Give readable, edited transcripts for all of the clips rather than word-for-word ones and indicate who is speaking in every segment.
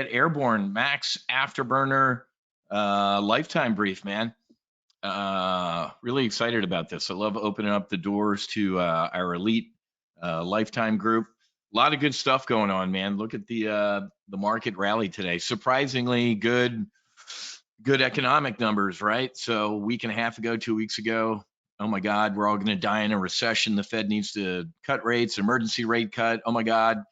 Speaker 1: Get Airborne Max Afterburner lifetime brief, man. Really excited about this. I love opening up the doors to our elite lifetime group. A lot of good stuff going on, man. Look at the market rally today. Surprisingly good economic numbers, right? So a week and a half ago, 2 weeks ago, oh my God, we're all going to die in a recession. The Fed needs to cut rates, emergency rate cut. Oh my God.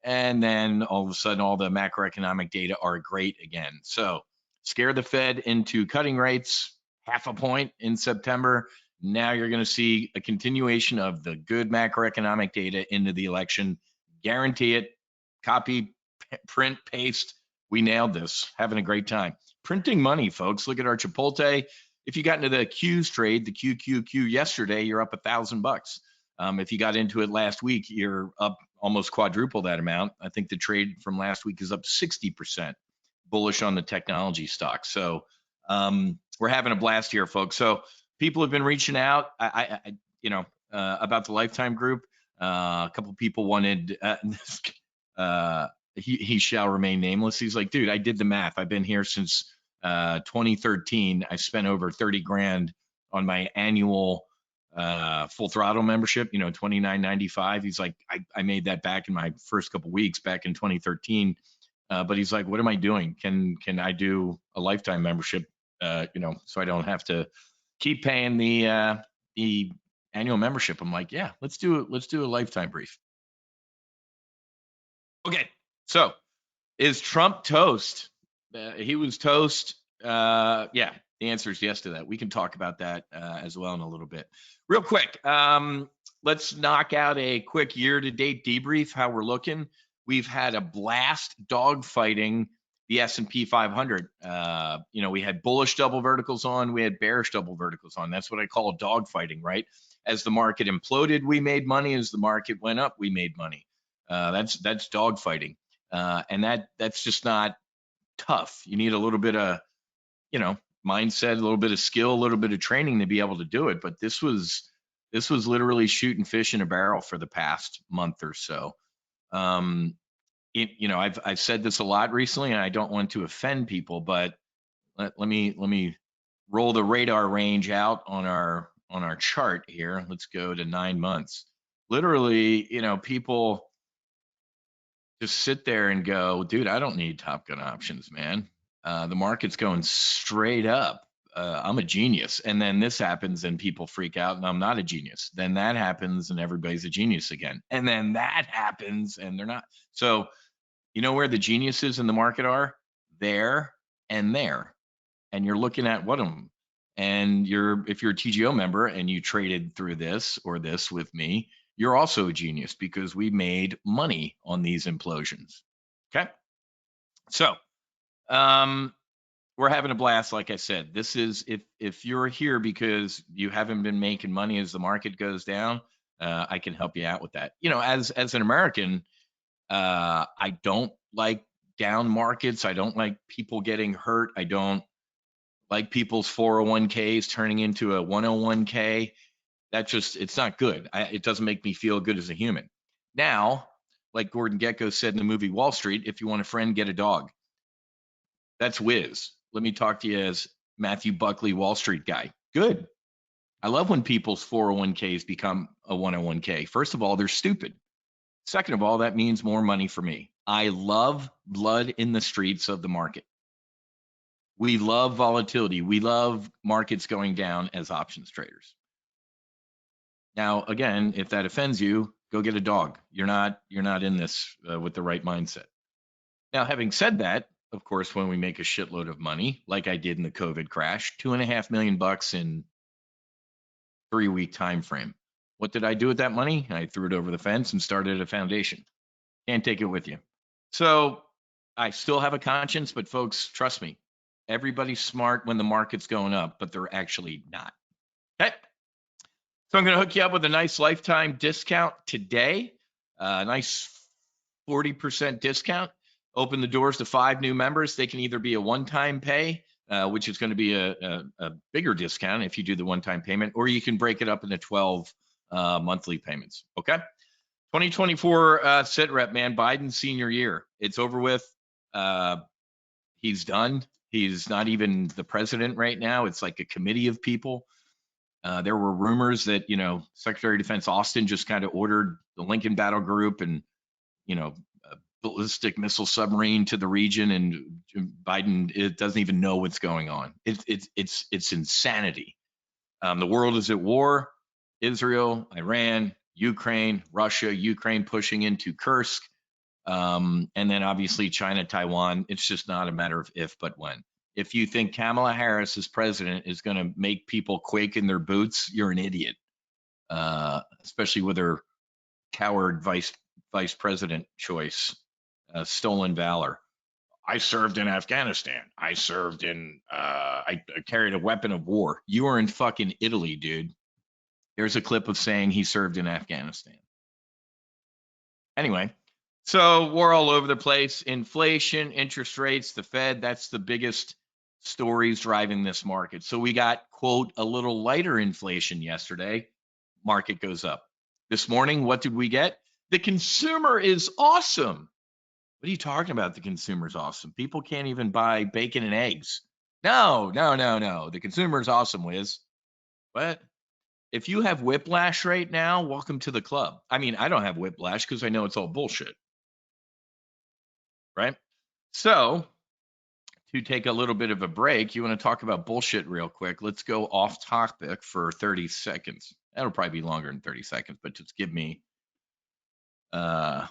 Speaker 1: And then all of a sudden, all the macroeconomic data are great again. So scare the Fed into cutting rates 0.5 point in September. Now you're going to see a continuation of the good macroeconomic data into the election. Guarantee it. Copy, print, paste. We nailed this. Having a great time. Printing money, folks. Look at our Chipotle. If you got into the Q's trade, the QQQ yesterday, you're up $1,000. If you got into it last week, you're up almost quadruple that amount. I think the trade from last week is up 60% bullish on the technology stock. So we're having a blast here, folks. So people have been reaching out, about the lifetime group. A couple people wanted, he shall remain nameless. He's like, dude, I did the math. I've been here since 2013. I spent over 30 grand on my annual full throttle membership, $29.95. He's like, I made that back in my first couple weeks back in 2013. But he's like, what am I doing? Can I do a lifetime membership? So I don't have to keep paying the annual membership. I'm like, yeah, let's do a lifetime brief. Okay, so is Trump toast? He was toast. Yeah, the answer is yes to that. We can talk about that as well in a little bit. Real quick, let's knock out a quick year-to-date debrief, how we're looking. We've had a blast dogfighting the S&P 500. We had bullish double verticals on, we had bearish double verticals on. That's what I call dogfighting, right? As the market imploded, we made money. As the market went up, we made money. That's dogfighting, and that's just not tough. You need a little bit of, mindset, a little bit of skill, a little bit of training to be able to do it. But this was literally shooting fish in a barrel for the past month or so. I've said this a lot recently, and I don't want to offend people, but let me roll the radar range out on our chart here. Let's go to 9 months. Literally, people just sit there and go, dude, I don't need Top Gun options, man. The market's going straight up. I'm a genius. And then this happens and people freak out and I'm not a genius. Then that happens and everybody's a genius again. And then that happens and they're not. So you know where the geniuses in the market are? There and there. And you're looking at one of them. And if you're a TGO member and you traded through this or this with me, you're also a genius because we made money on these implosions. Okay. So we're having a blast. Like I said, this is, if you're here because you haven't been making money as the market goes down, I can help you out with that. As an American, I don't like down markets. I don't like people getting hurt. I don't like people's 401ks turning into a 101k. It's not good. It doesn't make me feel good as a human. Now, like Gordon Gekko said in the movie Wall Street, if you want a friend, get a dog. That's whiz. Let me talk to you as Matthew Buckley, Wall Street guy. Good. I love when people's 401ks become a 101k. First of all, they're stupid. Second of all, that means more money for me. I love blood in the streets of the market. We love volatility. We love markets going down as options traders. Now, again, if that offends you, go get a dog. You're not in this with the right mindset. Now, having said that, of course, when we make a shitload of money, like I did in the COVID crash, $2.5 million in 3-week time frame. What did I do with that money? I threw it over the fence and started a foundation. Can't take it with you. So I still have a conscience, but folks, trust me, everybody's smart when the market's going up, but they're actually not. Okay. So I'm going to hook you up with a nice lifetime discount today. A nice 40% discount. Open the doors to 5 new members. They can either be a one-time pay, which is going to be a bigger discount if you do the one-time payment, or you can break it up into 12 monthly payments. Okay. 2024 sit rep, man. Biden's senior year. It's over with. He's done. He's not even the president right now. It's like a committee of people. There were rumors that, Secretary of Defense Austin just kind of ordered the Lincoln Battle Group and, a ballistic missile submarine to the region, and Biden doesn't even know what's going on. It's insanity. The world is at war. Israel, Iran, Ukraine, Russia, Ukraine pushing into Kursk. And then obviously China, Taiwan. It's just not a matter of if, but when. If you think Kamala Harris as president is going to make people quake in their boots, you're an idiot. Especially with her coward vice president choice, stolen valor. I served in Afghanistan. I served in, I carried a weapon of war. You are in fucking Italy, dude. There's a clip of saying he served in Afghanistan. Anyway, so we're all over the place. Inflation, interest rates, the Fed, that's the biggest stories driving this market. So we got, quote, a little lighter inflation yesterday. Market goes up. This morning, what did we get? The consumer is awesome. What are you talking about? The consumer's awesome. People can't even buy bacon and eggs. No. The consumer's awesome, Wiz. What? If you have whiplash right now, welcome to the club. I mean, I don't have whiplash because I know it's all bullshit. Right? So, to take a little bit of a break, you want to talk about bullshit real quick. Let's go off topic for 30 seconds. That'll probably be longer than 30 seconds, but just give me a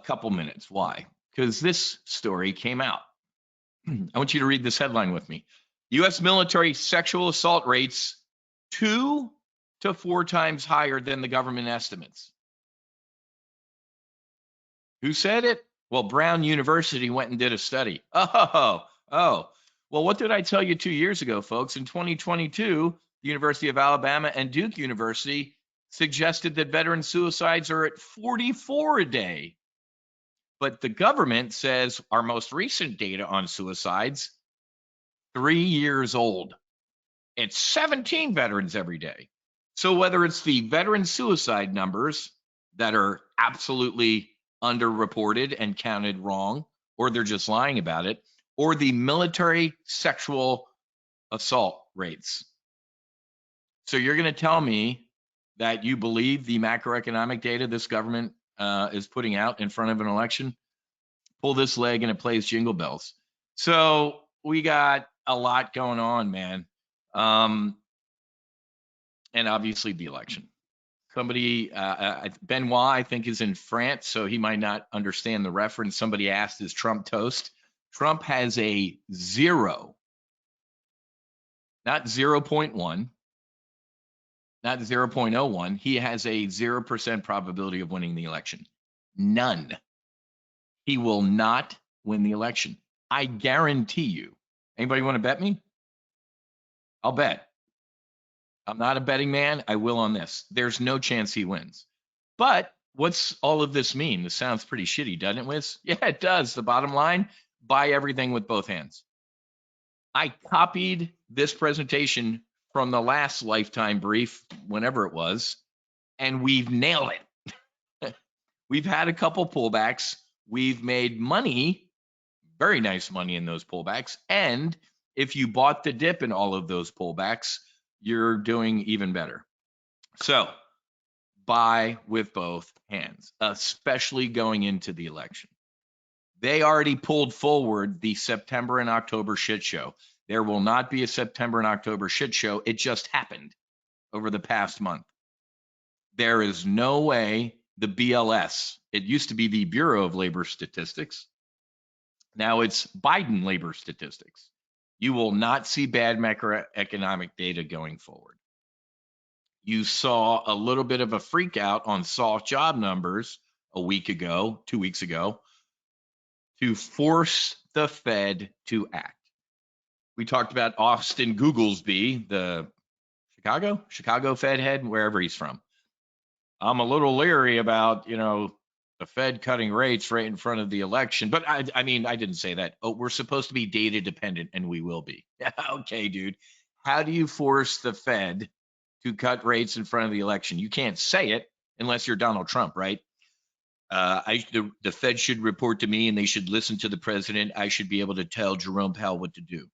Speaker 1: couple minutes. Why? Because this story came out. I want you to read this headline with me. U.S. military sexual assault rates 2 to 4 times higher than the government estimates. Who said it? Well, Brown University went and did a study. Oh. Well, what did I tell you 2 years ago, folks? In 2022, the University of Alabama and Duke University suggested that veteran suicides are at 44 a day. But the government says our most recent data on suicides, 3 years old. It's 17 veterans every day. So whether it's the veteran suicide numbers that are absolutely underreported and counted wrong, or they're just lying about it, or the military sexual assault rates. So you're going to tell me that you believe the macroeconomic data this government is putting out in front of an election? Pull this leg and it plays jingle bells. So we got a lot going on, man. And obviously the election. Somebody, Benoit, I think, is in France, so he might not understand the reference. Somebody asked, is Trump toast? Trump has a 0, not 0.1, not 0.01. He has a 0% probability of winning the election. None. He will not win the election. I guarantee you. Anybody want to bet me? I'll bet. I'm not a betting man. I will on this. There's no chance he wins. But what's all of this mean? This sounds pretty shitty, doesn't it, Wiz? Yeah, it does. The bottom line, buy everything with both hands. I copied this presentation from the last Lifetime brief, whenever it was, and we've nailed it. We've had a couple pullbacks. We've made money, very nice money in those pullbacks. And if you bought the dip in all of those pullbacks, you're doing even better. So buy with both hands, especially going into the election. They already pulled forward the September and October shit show. There will not be a September and October shit show. It just happened over the past month. There is no way the BLS, it used to be the Bureau of Labor Statistics. Now it's Biden Labor Statistics. You will not see bad macroeconomic data going forward. You saw a little bit of a freak out on soft job numbers a week ago, 2 weeks ago, to force the Fed to act. We talked about Austin Googlesby, the Chicago Fed head, wherever he's from. I'm a little leery about, the Fed cutting rates right in front of the election. But I mean, I didn't say that. Oh, we're supposed to be data dependent, and we will be. Okay, dude. How do you force the Fed to cut rates in front of the election? You can't say it unless you're Donald Trump, right? The Fed should report to me and they should listen to the president. I should be able to tell Jerome Powell what to do.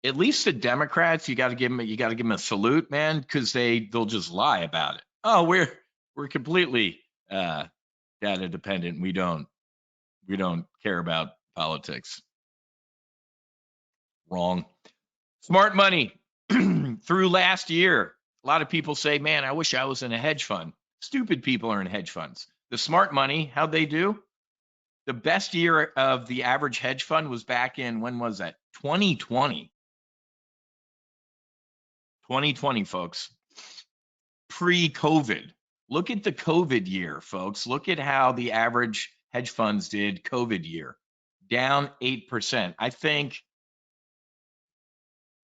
Speaker 1: At least the Democrats, you got to give them a salute, man, because they'll just lie about it. Oh, we're completely data dependent. We don't care about politics. Wrong. Smart money. Through last year, a lot of people say, man, I wish I was in a hedge fund. Stupid people are in hedge funds. The smart money, how'd they do? The best year of the average hedge fund was back in, when was that? 2020. 2020, folks. Pre-COVID. Look at the COVID year, folks. Look at how the average hedge funds did COVID year. Down 8%. I think,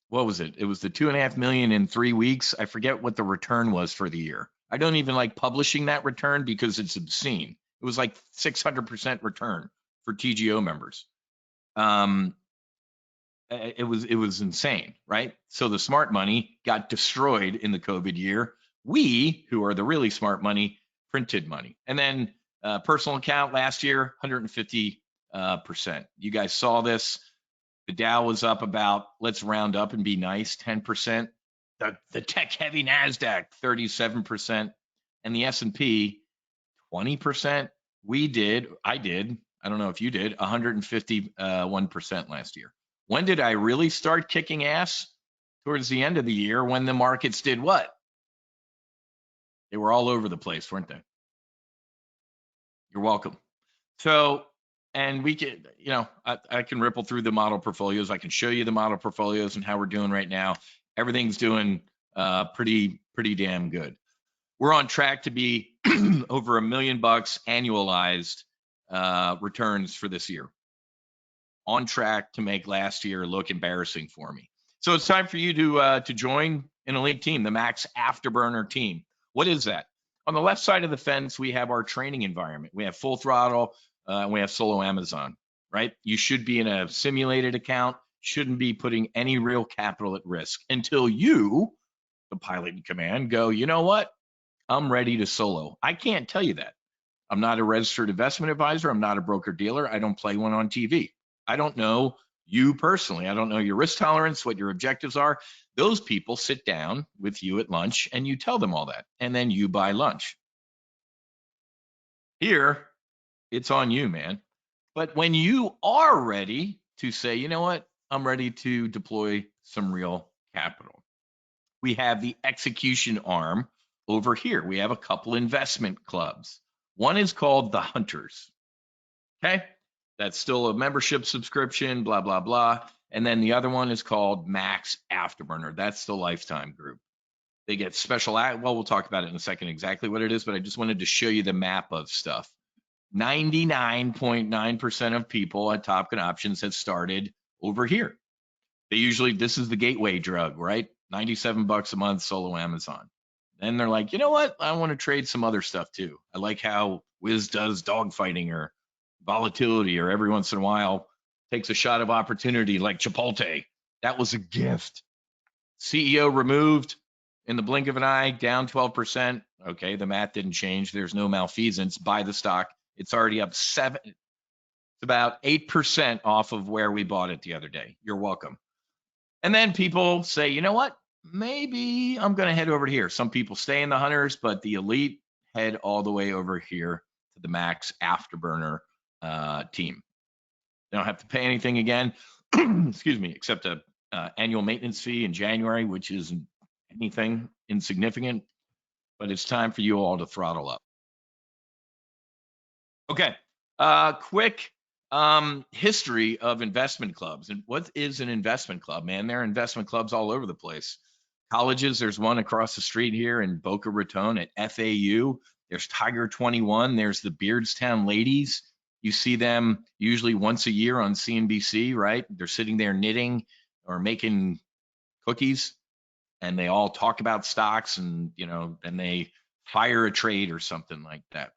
Speaker 1: what was it? It was the 2.5 million in 3 weeks. I forget what the return was for the year. I don't even like publishing that return because it's obscene. It was like 600% return for TGO members. It was insane, right? So the smart money got destroyed in the COVID year. We, who are the really smart money, printed money. And then personal account last year, 150%. You guys saw this. The Dow was up about, let's round up and be nice, 10%. The tech-heavy NASDAQ, 37%. And the S&P, 20%. I don't know if you did, 151% last year. When did I really start kicking ass? Towards the end of the year, when the markets did what? They were all over the place, weren't they? You're welcome. So, and we can, I can ripple through the model portfolios. I can show you the model portfolios and how we're doing right now. Everything's doing pretty damn good. We're on track to be over $1 million annualized returns for this year. On track to make last year look embarrassing for me. So it's time for you to join an elite team, the Max Afterburner Team. What is that? On the left side of the fence, we have our training environment. We have Full Throttle, and we have Solo Amazon, right? You should be in a simulated account, shouldn't be putting any real capital at risk until you, the pilot in command, go, you know what? I'm ready to solo. I can't tell you that. I'm not a registered investment advisor. I'm not a broker dealer. I don't play one on TV. I don't know you personally. I don't know your risk tolerance, what your objectives are. Those people sit down with you at lunch and you tell them all that, and then you buy lunch. Here, it's on you, man. But when you are ready to say, you know what, I'm ready to deploy some real capital, we have the execution arm over here. We have a couple investment clubs. One is called the Hunters. Okay. That's still a membership subscription, blah, blah, blah. And then the other one is called Max Afterburner. That's the lifetime group. They get special, well, we'll talk about it in a second exactly what it is, but I just wanted to show you the map of stuff. 99.9% of people at Top Gun Options have started over here. They usually, this is the gateway drug, right? $97 a month, Solo Amazon. Then they're like, you know what? I want to trade some other stuff too. I like how Wiz does dogfighting or volatility, or every once in a while takes a shot of opportunity like Chipotle. That was a gift. CEO removed in the blink of an eye, down 12%. Okay, the math didn't change. There's no malfeasance. Buy the stock. It's already up 7. It's about 8% off of where we bought it the other day. You're welcome. And then people say, you know what? Maybe I'm going to head over here. Some people stay in the Hunters, but the elite head all the way over here to the Max Afterburner team. They don't have to pay anything again, excuse me, except a annual maintenance fee in January, which isn't anything insignificant, but it's time for you all to throttle up. Okay, quick history of investment clubs. And what is an investment club, man? There are investment clubs all over the place. Colleges, there's one across the street here in Boca Raton at FAU. There's Tiger 21. There's the Beardstown Ladies. You see them usually once a year on CNBC, right? They're sitting there knitting or making cookies, and they all talk about stocks, and and they fire a trade or something like that.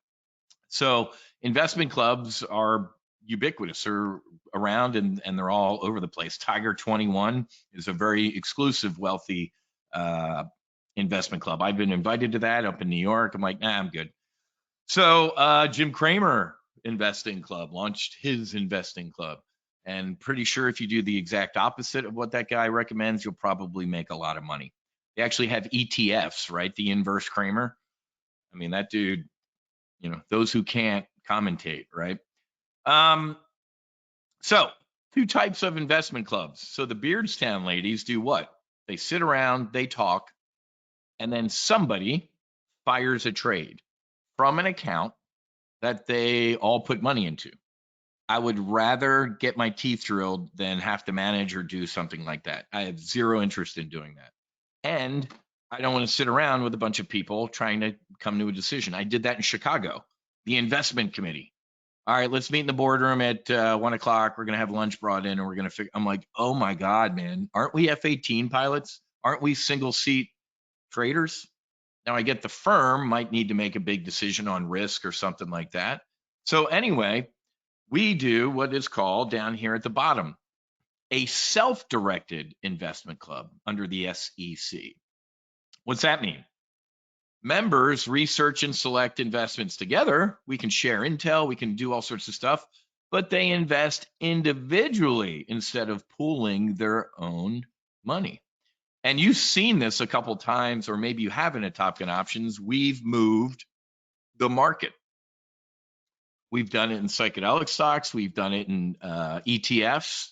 Speaker 1: So investment clubs are ubiquitous, or around, and they're all over the place. Tiger 21 is a very exclusive, wealthy investment club. I've been invited to that up in New York. I'm like, nah, I'm good. So Jim Kramer Investing Club launched his investing club. And pretty sure if you do the exact opposite of what that guy recommends, you'll probably make a lot of money. They actually have ETFs, right? The inverse Kramer. I mean, that dude, those who can't commentate, right? So two types of investment clubs. So the Beardstown ladies do what? They sit around, they talk, and then somebody fires a trade from an account that they all put money into. I would rather get my teeth drilled than have to manage or do something like that. I have zero interest in doing that. And I don't want to sit around with a bunch of people trying to come to a decision. I did that in Chicago, the investment committee. All right, let's meet in the boardroom at 1 o'clock. We're going to have lunch brought in and we're going to figure. I'm like, oh my God, man. Aren't we F-18 pilots? Aren't we single seat traders? Now I get the firm might need to make a big decision on risk or something like that. So anyway, we do what is called down here at the bottom, a self-directed investment club under the SEC. What's that mean? Members research and select investments together. We can share intel, we can do all sorts of stuff, but they invest individually instead of pooling their own money. And you've seen this a couple times, or maybe you haven't at Top Gun Options. We've moved the market. We've done it in psychedelic stocks. We've done it in ETFs.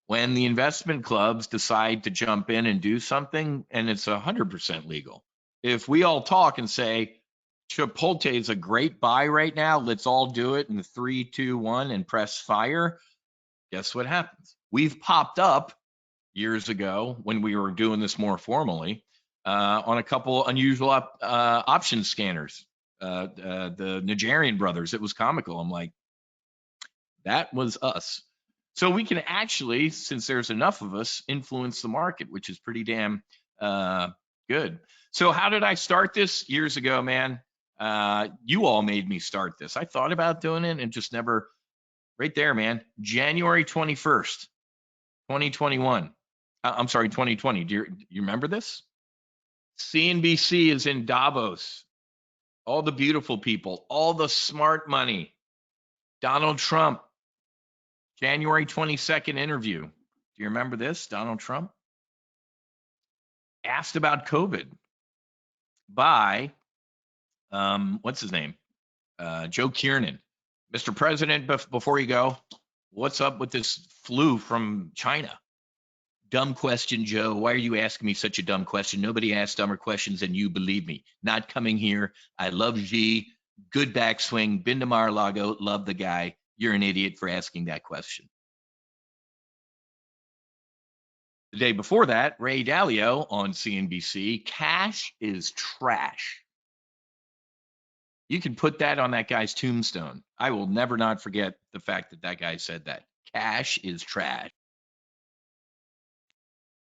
Speaker 1: When the investment clubs decide to jump in and do something, and it's 100% legal. If we all talk and say, Chipotle is a great buy right now, let's all do it in 3, 2, 1 and press fire, guess what happens? We've popped up years ago when we were doing this more formally on a couple unusual option scanners. The Nigerian brothers, it was comical. I'm like, that was us. So we can actually, since there's enough of us, influence the market, which is pretty damn good. So how did I start this? Years ago, man. You all made me start this. I thought about doing it and just never, right there, man. January 21st, 2021. I'm sorry, 2020. Do you remember this? CNBC is in Davos. All the beautiful people, all the smart money. Donald Trump, January 22nd interview. Do you remember this? Donald Trump asked about COVID by, what's his name? Joe Kiernan. Mr. President, before you go, what's up with this flu from China? Dumb question, Joe. Why are you asking me such a dumb question? Nobody asks dumber questions than you, believe me. Not coming here. I love Xi. Good backswing. Been to Mar-a-Lago. Love the guy. You're an idiot for asking that question. The day before that, Ray Dalio on CNBC, cash is trash. You can put that on that guy's tombstone. I will never not forget the fact that that guy said that. Cash is trash.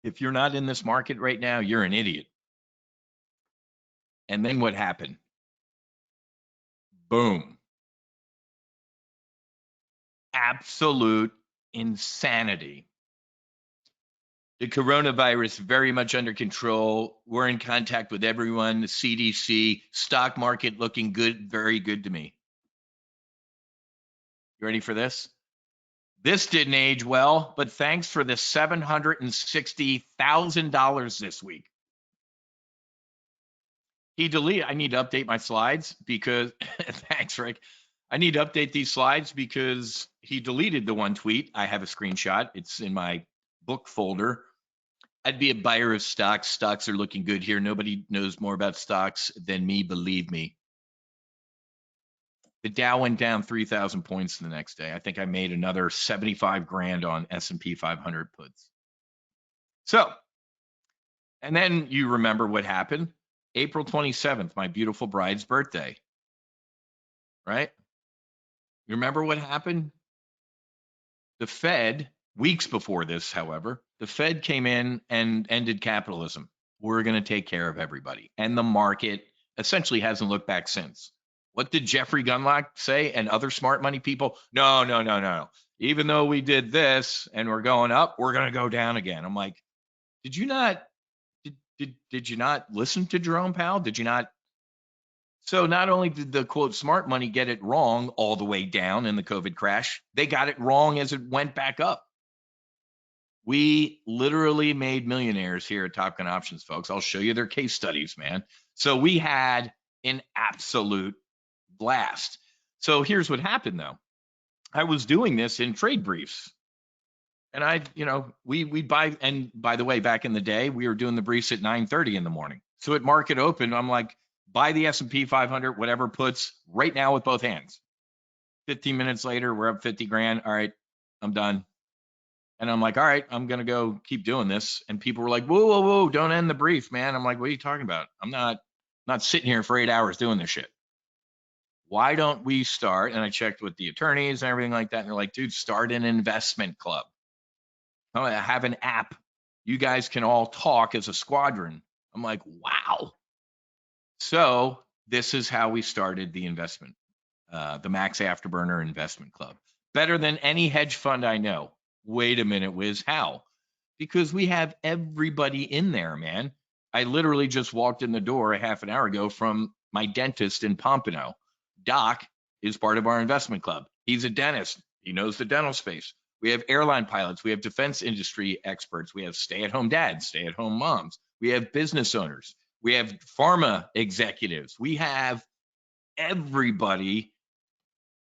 Speaker 1: If you're not in this market right now, you're an idiot. And then what happened? Boom. Absolute insanity. The coronavirus very much under control. We're in contact with everyone. The CDC, stock market looking good, very good to me. You ready for this? This didn't age well, but thanks for the $760,000 this week. He deleted. I need to update my slides because thanks, Rick. I need to update these slides because he deleted the one tweet. I have a screenshot. It's in my book folder. I'd be a buyer of stocks. Stocks are looking good here. Nobody knows more about stocks than me, believe me. The Dow went down 3,000 points the next day. I think I made another 75 grand on S&P 500 puts. So, and then you remember what happened? April 27th, my beautiful bride's birthday, right? You remember what happened? The Fed, weeks before this, however, the Fed came in and ended capitalism. We're going to take care of everybody. And the market essentially hasn't looked back since. What did Jeffrey Gundlach say and other smart money people? No. Even though we did this and we're going up, we're going to go down again. I'm like, did you not listen to Jerome Powell? Did you not So not only did the quote smart money get it wrong all the way down in the COVID crash, they got it wrong as it went back up. We literally made millionaires here at Top Gun Options, folks. I'll show you their case studies, man. So we had an absolute blast. So here's what happened though. I was doing this in trade briefs. And we buy, and by the way, back in the day, we were doing the briefs at 9:30 in the morning. So at market open, I'm like, buy the S&P 500, whatever puts right now with both hands. 15 minutes later, we're up 50 grand. All right, I'm done. And I'm like, all right, I'm going to go keep doing this. And people were like, whoa, whoa, whoa, don't end the brief, man. I'm like, what are you talking about? I'm not sitting here for 8 hours doing this shit. Why don't we start? And I checked with the attorneys and everything like that. And they're like, dude, start an investment club. I have an app. You guys can all talk as a squadron. I'm like, wow. So this is how we started the investment, the Max Afterburner Investment Club. Better than any hedge fund I know. Wait a minute, Wiz, how? Because we have everybody in there, man. I literally just walked in the door a half an hour ago from my dentist in Pompano. Doc is part of our investment club. He's a dentist. He knows the dental space. We have airline pilots. We have defense industry experts. We have stay-at-home dads, stay-at-home moms. We have business owners. We have pharma executives. We have everybody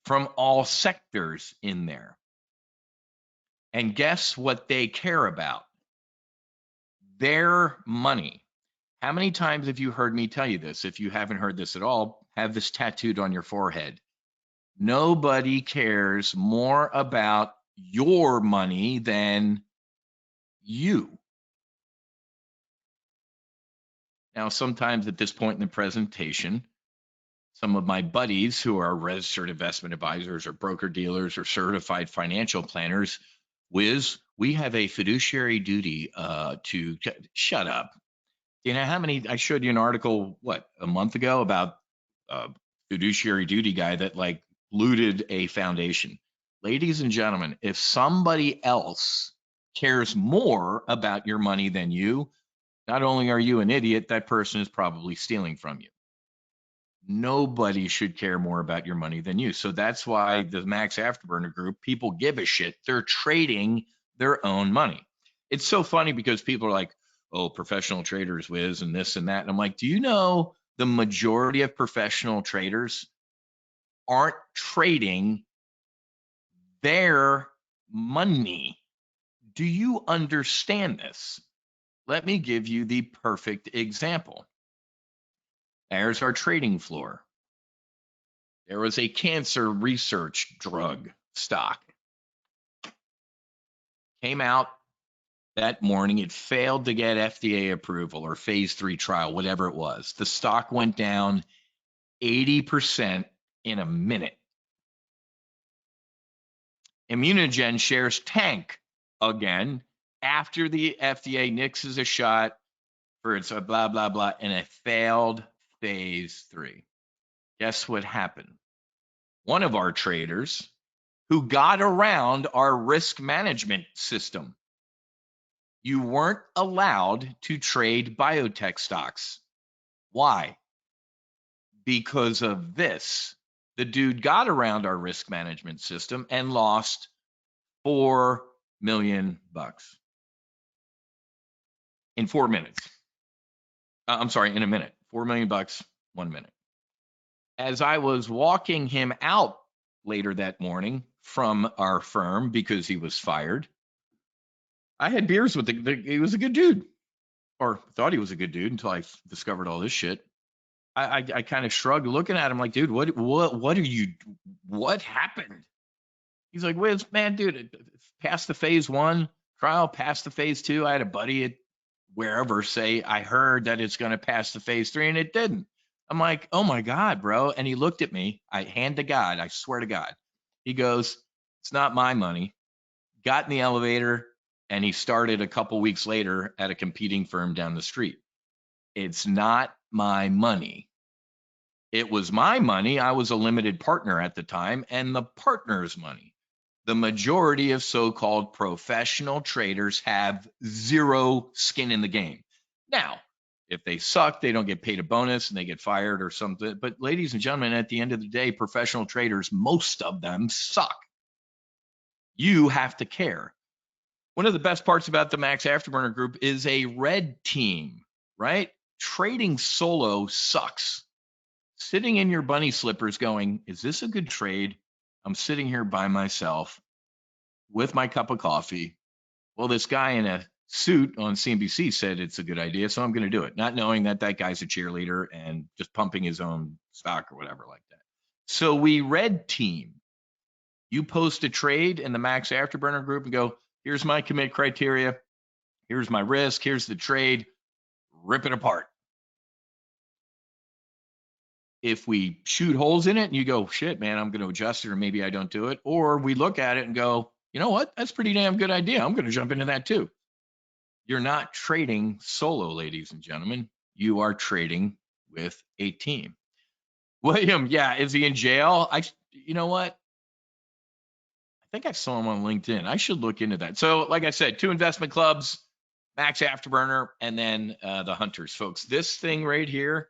Speaker 1: from all sectors in there. And guess what they care about? Their money. How many times have you heard me tell you this? If you haven't heard this at all, have this tattooed on your forehead. Nobody cares more about your money than you. Now, sometimes at this point in the presentation, some of my buddies who are registered investment advisors or broker dealers or certified financial planners, Wiz, we have a fiduciary duty to shut up. You know how many? I showed you an article, what, a month ago about a fiduciary duty guy that like looted a foundation. Ladies and gentlemen, if somebody else cares more about your money than you, not only are you an idiot, that person is probably stealing from you. Nobody should care more about your money than you. So that's why the Max Afterburner group, people give a shit. They're trading their own money. It's so funny because people are like, oh, professional traders, Wiz, and this and that. And I'm like, do you know the majority of professional traders aren't trading their money? Do you understand this? Let me give you the perfect example. There's our trading floor. There was a cancer research drug stock. Came out that morning. It failed to get FDA approval or phase 3 trial, whatever it was. The stock went down 80% in a minute. Immunogen shares tank again after the FDA nixes a shot for its blah, blah, blah, and it failed phase 3. Guess what happened? One of our traders who got around our risk management system. You weren't allowed to trade biotech stocks. Why? Because of this. The dude got around our risk management system and lost $4 million in 4 minutes. I'm sorry, in a minute. $4 million, 1 minute. As I was walking him out later that morning from our firm because he was fired, I had beers with he was a good dude, or thought he was a good dude until I discovered all this shit. I kind of shrugged, looking at him like, dude, what happened? He's like, Wiz, man, dude, past the phase 1 trial, past the phase 2. I had a buddy at wherever say, I heard that it's going to pass the phase 3, and it didn't. I'm like, oh my God, bro. And he looked at me. I hand to God. I swear to God. He goes, it's not my money. Got in the elevator, and he started a couple weeks later at a competing firm down the street. It's not my money. It was my money. I was a limited partner at the time, and the partner's money. The majority of so-called professional traders have zero skin in the game. Now, If they suck, they don't get paid a bonus and they get fired or something. But ladies and gentlemen, at the end of the day, professional traders, most of them suck. You have to care. One of the best parts about the Max Afterburner group is a red team, right? Trading solo sucks. Sitting in your bunny slippers going, is this a good trade? I'm sitting here by myself with my cup of coffee. Well, this guy in a suit on CNBC said it's a good idea, so I'm going to do it, not knowing that that guy's a cheerleader and just pumping his own stock or whatever like that. So we red team. You post a trade in the Max Afterburner group and go, here's my commit criteria. Here's my risk. Here's the trade. Rip it apart. If we shoot holes in it and you go, shit, man, I'm going to adjust it or maybe I don't do it. Or we look at it and go, you know what? That's a pretty damn good idea. I'm going to jump into that too. You're not trading solo, ladies and gentlemen. You are trading with a team. William, yeah, is he in jail? You know what? I think I saw him on LinkedIn. I should look into that. So, like I said, 2 investment clubs, Max Afterburner, and then the Hunters, folks. This thing right here,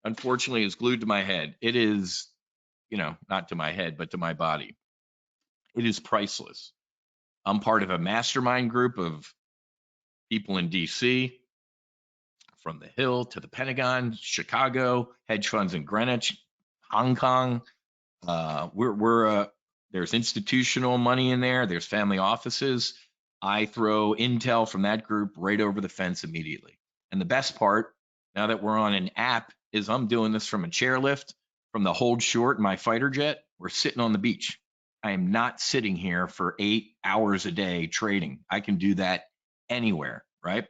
Speaker 1: unfortunately, is glued to my head. It is, not to my head, but to my body. It is priceless. I'm part of a mastermind group of people in DC, from the Hill to the Pentagon, Chicago, hedge funds in Greenwich, Hong Kong. There's institutional money in there. There's family offices. I throw intel from that group right over the fence immediately. And the best part, now that we're on an app, is I'm doing this from a chairlift, from the hold short in my fighter jet. We're sitting on the beach. I am not sitting here for 8 hours a day trading. I can do that anywhere, right?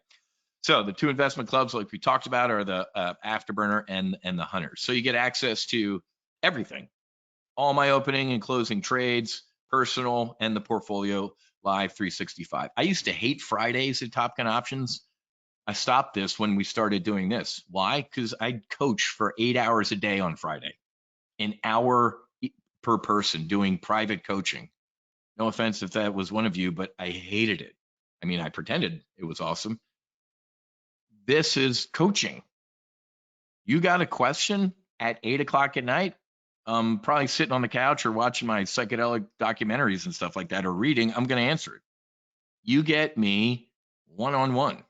Speaker 1: So the 2 investment clubs, like we talked about, are the Afterburner and the Hunters. So you get access to everything, all my opening and closing trades, personal, and the portfolio live 365. I used to hate Fridays at Top Gun Options. I stopped this when we started doing this. Why? Because I coach for 8 hours a day on Friday, an hour per person doing private coaching. No offense if that was one of you, but I hated it. I mean, I pretended it was awesome. This is coaching. You got a question at 8 o'clock at night? Probably sitting on the couch or watching my psychedelic documentaries and stuff like that, or reading. I'm going to answer it. You get me one-on-one.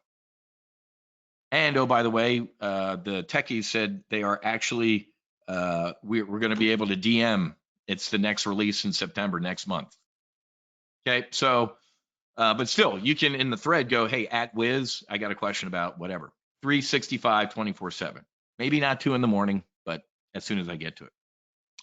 Speaker 1: And oh, by the way, the techies said they are actually we're going to be able to DM. It's the next release in September next month. Okay, so but still, you can in the thread go, hey, at Wiz, I got a question about whatever. 365, 24/7. Maybe not 2 in the morning, but as soon as I get to it.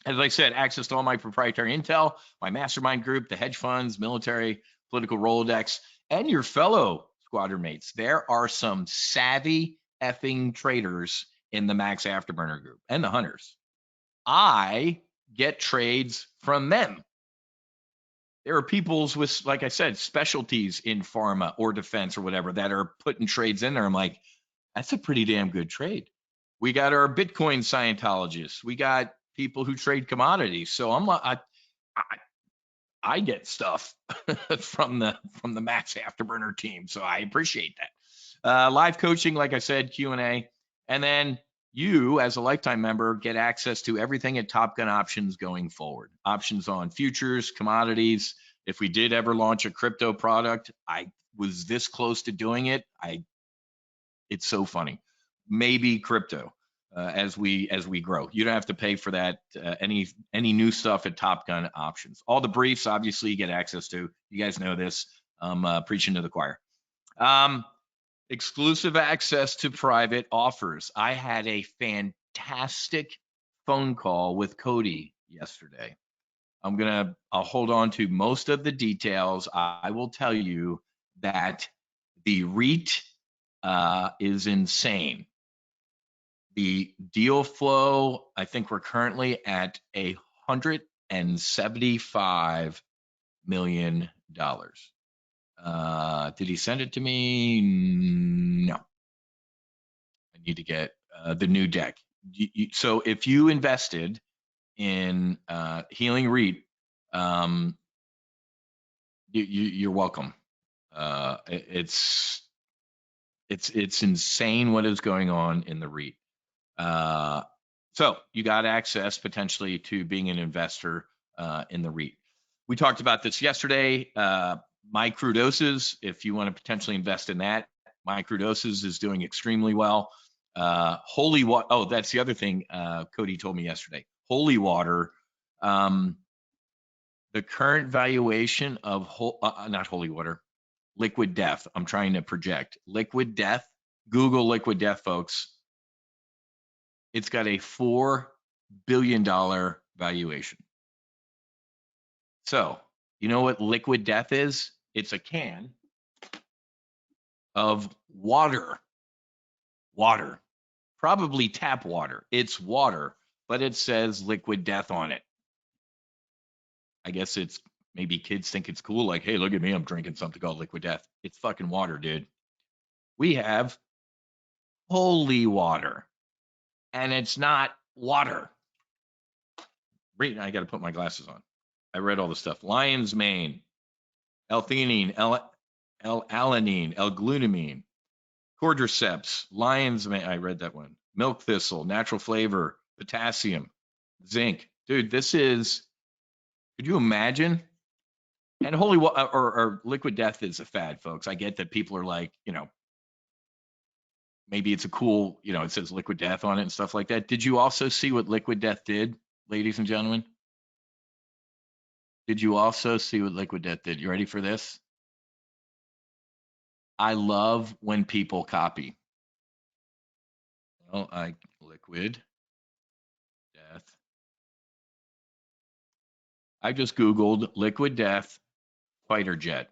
Speaker 1: As I said, access to all my proprietary intel, my mastermind group, the hedge funds, military, political Rolodex, and your fellow squadron mates. There are some savvy effing traders in the Max Afterburner group and the Hunters. I get trades from them. There are peoples with, like I said, specialties in pharma or defense or whatever that are putting trades in there. I'm like, that's a pretty damn good trade. We got our Bitcoin Scientologists. We got people who trade commodities. So I get stuff from the Max Afterburner team. So I appreciate that. Live coaching, like I said, Q&A, and then you as a lifetime member get access to everything at Top Gun Options going forward. Options on futures, commodities. If we did ever launch a crypto product, I was this close to doing it. It's so funny. Maybe crypto as we grow. You don't have to pay for that. Any new stuff at Top Gun Options. All the briefs, obviously, you get access to. You guys know this. I'm preaching to the choir. Exclusive access to private offers. I had a fantastic phone call with Cody yesterday. I'll hold on to most of the details. I will tell you that the REIT is insane. The deal flow, I think we're currently at $175 million. Did he send it to me? No. I need to get the new deck. So if you invested in Healing REIT, you're welcome. It's It's insane what is going on in the REIT. So you got access potentially to being an investor in the REIT. We talked about this yesterday. My crude doses, if you want to potentially invest in that, my crude doses is doing extremely well. Holy water. Oh, that's the other thing Cody told me yesterday. Holy water. The current valuation of not holy water, liquid death. I'm trying to project liquid death. Google liquid death, folks. It's got a $4 billion valuation. So, you know what liquid death is? It's a can of water. Water. Probably tap water. It's water, but it says liquid death on it. I guess it's maybe kids think it's cool, like, hey, look at me, I'm drinking something called liquid death. It's fucking water, dude. We have holy water, and it's not water. I got to put my glasses on. I read all the stuff. Lion's mane, L-theanine, L-alanine, L-glutamine, cordyceps, lion's mane. I read that one. Milk thistle, natural flavor, potassium, zinc. Dude, this is, could you imagine? And holy water or liquid death is a fad, folks. I get that people are like, maybe it's a cool, it says liquid death on it and stuff like that. Did you also see what liquid death did, ladies and gentlemen? Did you also see what liquid death did? You ready for this? I love when people copy. Well, liquid death. I just Googled liquid death fighter jet.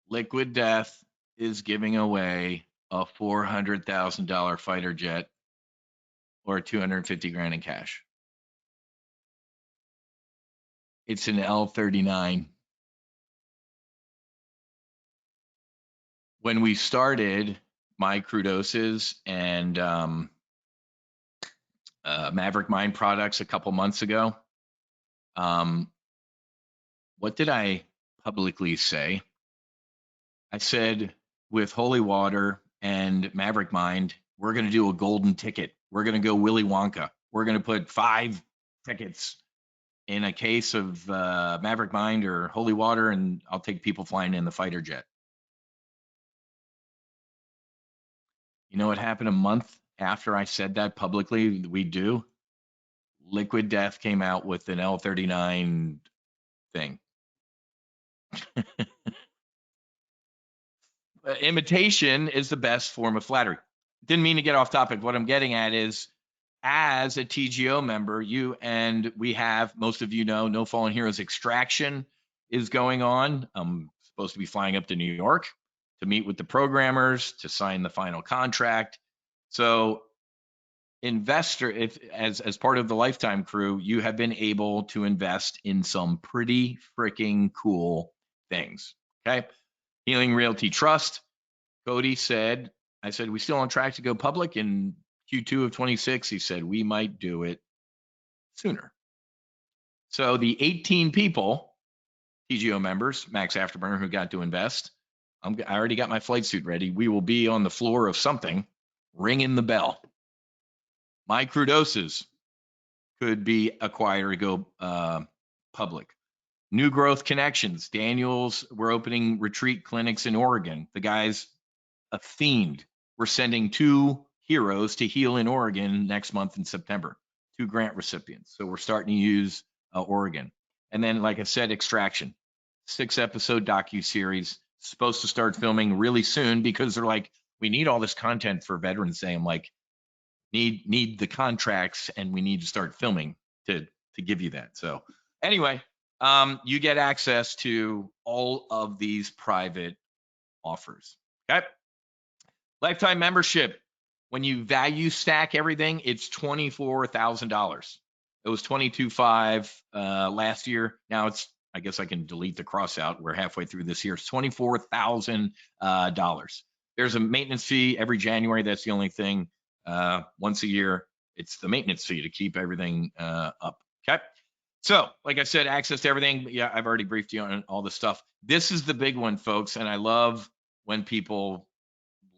Speaker 1: Liquid death is giving away a $400,000 fighter jet or 250 grand in cash. It's an L-39. When we started my crude doses and Maverick Mine products a couple months ago, what did I publicly say? I said, with Holy Water and Maverick Mine, we're going to do a golden ticket. We're going to go Willy Wonka. We're going to put 5 tickets in a case of Maverick Mine or Holy Water, and I'll take people flying in the fighter jet. You know what happened a month after I said that publicly? We do. Liquid Death came out with an L-39 thing. Imitation is the best form of flattery. Didn't mean to get off topic. What I'm getting at is, as a TGO member, we have, most of you know, No Fallen Heroes Extraction is going on. I'm supposed to be flying up to New York to meet with the programmers to sign the final contract. So investor, as part of the Lifetime crew, you have been able to invest in some pretty freaking cool things. Okay. Healing Realty Trust. Cody said, I said, we still on track to go public in Q2 of 26. He said, we might do it sooner. So the 18 people, TGO members, Max Afterburner, who got to invest, I already got my flight suit ready. We will be on the floor of something, ringing the bell. My crude doses could be acquired to go public. New Growth Connections. Daniels, we're opening retreat clinics in Oregon. The guy's a fiend. We're sending 2 heroes to heal in Oregon next month in September. 2 grant recipients. So we're starting to use Oregon. And then, like I said, Extraction. 6-episode docu-series. Supposed to start filming really soon because they're like, we need all this content for Veterans Day. I'm like, need the contracts and we need to start filming to give you that. So anyway, you get access to all of these private offers. Okay. Lifetime membership. When you value stack everything, it's $24,000. It was $22,500 last year. Now it's, I guess I can delete the cross out. We're halfway through this year. It's $24,000. There's a maintenance fee every January. That's the only thing. Once a year, it's the maintenance fee to keep everything up. Okay. So, like I said, access to everything. Yeah, I've already briefed you on all this stuff. This is the big one, folks, and I love when people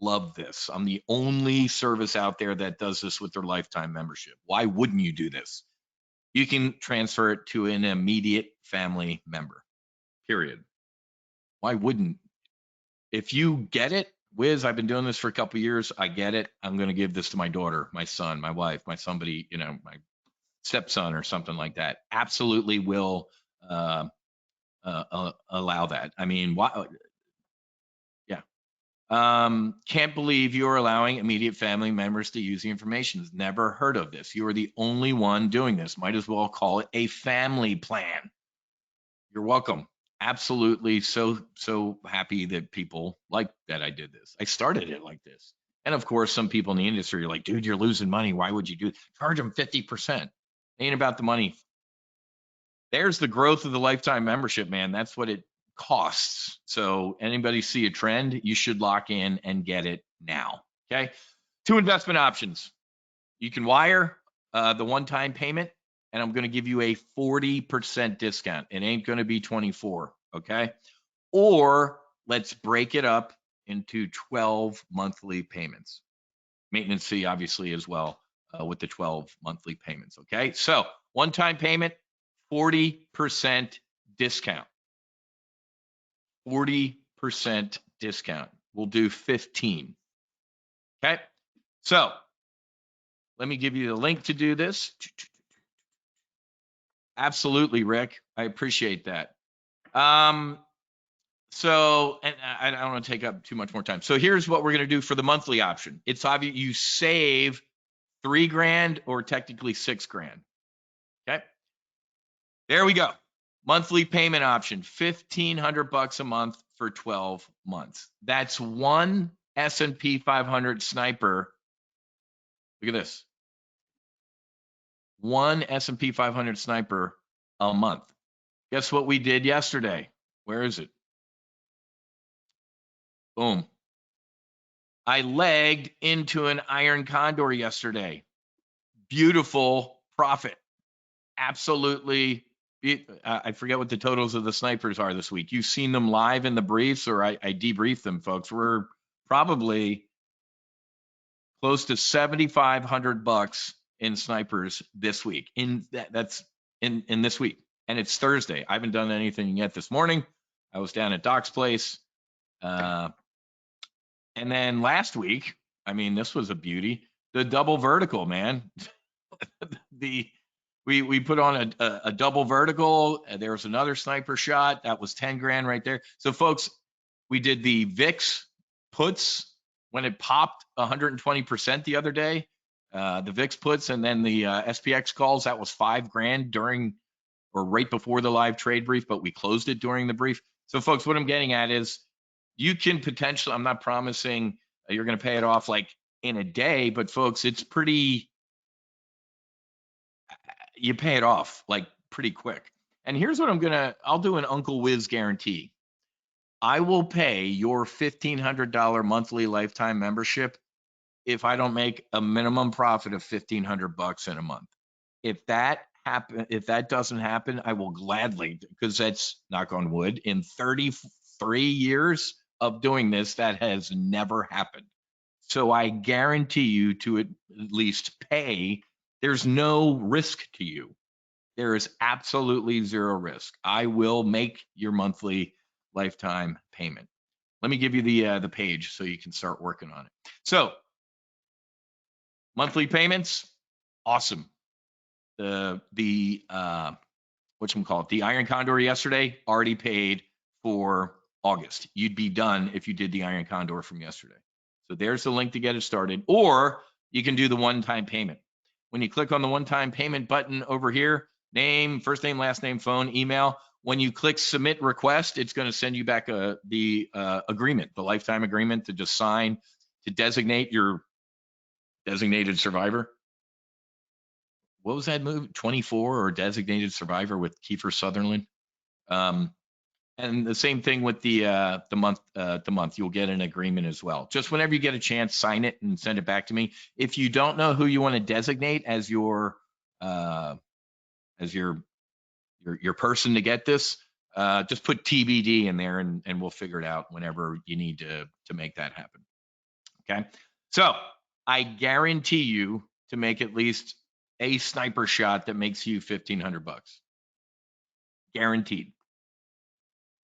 Speaker 1: love this. I'm the only service out there that does this with their lifetime membership. Why wouldn't you do this? You can transfer it to an immediate family member, period. Why wouldn't? If you get it, Wiz, I've been doing this for a couple years. I get it. I'm going to give this to my daughter, my son, my wife, my somebody, my stepson or something like that. Absolutely will allow that. I mean, why? Yeah. Can't believe you're allowing immediate family members to use the information. Never heard of this. You are the only one doing this. Might as well call it a family plan. You're welcome. Absolutely. So happy that people like that I did this. I started it like this. And of course, some people in the industry are like, dude, you're losing money. Why would you do it? Charge them 50%. Ain't about the money. There's the growth of the lifetime membership, man. That's what it costs. So anybody see a trend, you should lock in and get it now. Okay. 2 investment options. You can wire the one-time payment, and I'm going to give you a 40% discount. It ain't going to be 24. Okay. Or let's break it up into 12 monthly payments. Maintenance fee, obviously, as well with the 12 monthly payments. Okay. So one-time payment, 40% discount. 40% discount. We'll do 15. Okay. So let me give you the link to do this. Absolutely, Rick. I appreciate that. So, and I don't want to take up too much more time. So here's what we're going to do for the monthly option. It's obvious you save $3,000 or technically $6,000. Okay. There we go. Monthly payment option, $1,500 a month for 12 months. That's one S&P 500 sniper. Look at this. One S&P 500 sniper a month. Guess what we did yesterday? Where is it? Boom. I legged into an iron condor yesterday. Beautiful profit. Absolutely. I forget what the totals of the snipers are this week. You've seen them live in the briefs, or I debriefed them, folks. We're probably close to $7,500 in snipers this week. That's in this week, and it's Thursday. I haven't done anything yet this morning. I was down at Doc's place, and then last week, I mean, this was a beauty. The double vertical, man. We put on a double vertical. There was another sniper shot that was 10 grand right there. So folks, we did the VIX puts when it popped 120% the other day. The VIX puts and then the SPX calls, that was 5 grand during or right before the live trade brief, but we closed it during the brief. So folks, what I'm getting at is you can potentially, I'm not promising you're going to pay it off like in a day, but folks, it's pretty, you pay it off like pretty quick. And here's what I'll do an Uncle Wiz guarantee. I will pay your $1,500 monthly lifetime membership if I don't make a minimum profit of $1,500 in a month. If that doesn't happen, I will gladly, because that's, knock on wood, in 33 years of doing this, that has never happened. So I guarantee you to at least pay. There's no risk to you. There is absolutely zero risk. I will make your monthly lifetime payment. Let me give you the page so you can start working on it. So monthly payments, awesome. The whatchamacallit, the Iron Condor yesterday already paid for August. You'd be done if you did the Iron Condor from yesterday. So there's the link to get it started, or you can do the one-time payment. When you click on the one-time payment button over here, name, first name, last name, phone, email. When you click submit request, it's going to send you back the agreement, the lifetime agreement to just sign to designate your designated survivor. What was that movie? 24 or Designated Survivor with Kiefer Sutherland. And the same thing with the month. You'll get an agreement as well. Just whenever you get a chance, sign it and send it back to me. If you don't know who you want to designate as your your person to get this, just put TBD in there and we'll figure it out whenever you need to make that happen. Okay. So I guarantee you to make at least a sniper shot that makes you $1,500. Guaranteed.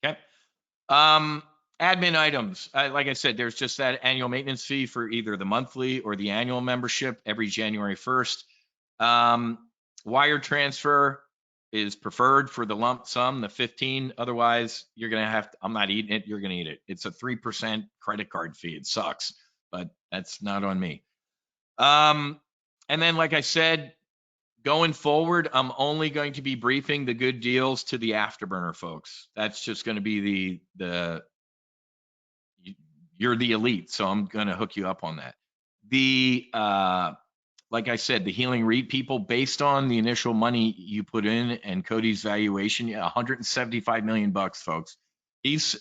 Speaker 1: Okay. Admin items. Like I said, there's just that annual maintenance fee for either the monthly or the annual membership every January 1st. Wire transfer is preferred for the lump sum, the 15. Otherwise, you're going to have to, I'm not eating it. You're going to eat it. It's a 3% credit card fee. It sucks, but that's not on me. And then, like I said, going forward, I'm only going to be briefing the good deals to the Afterburner folks. That's just going to be you're the elite, so I'm going to hook you up on that. Like I said, the Healing REIT people, based on the initial money you put in and Cody's valuation, $175 million, folks.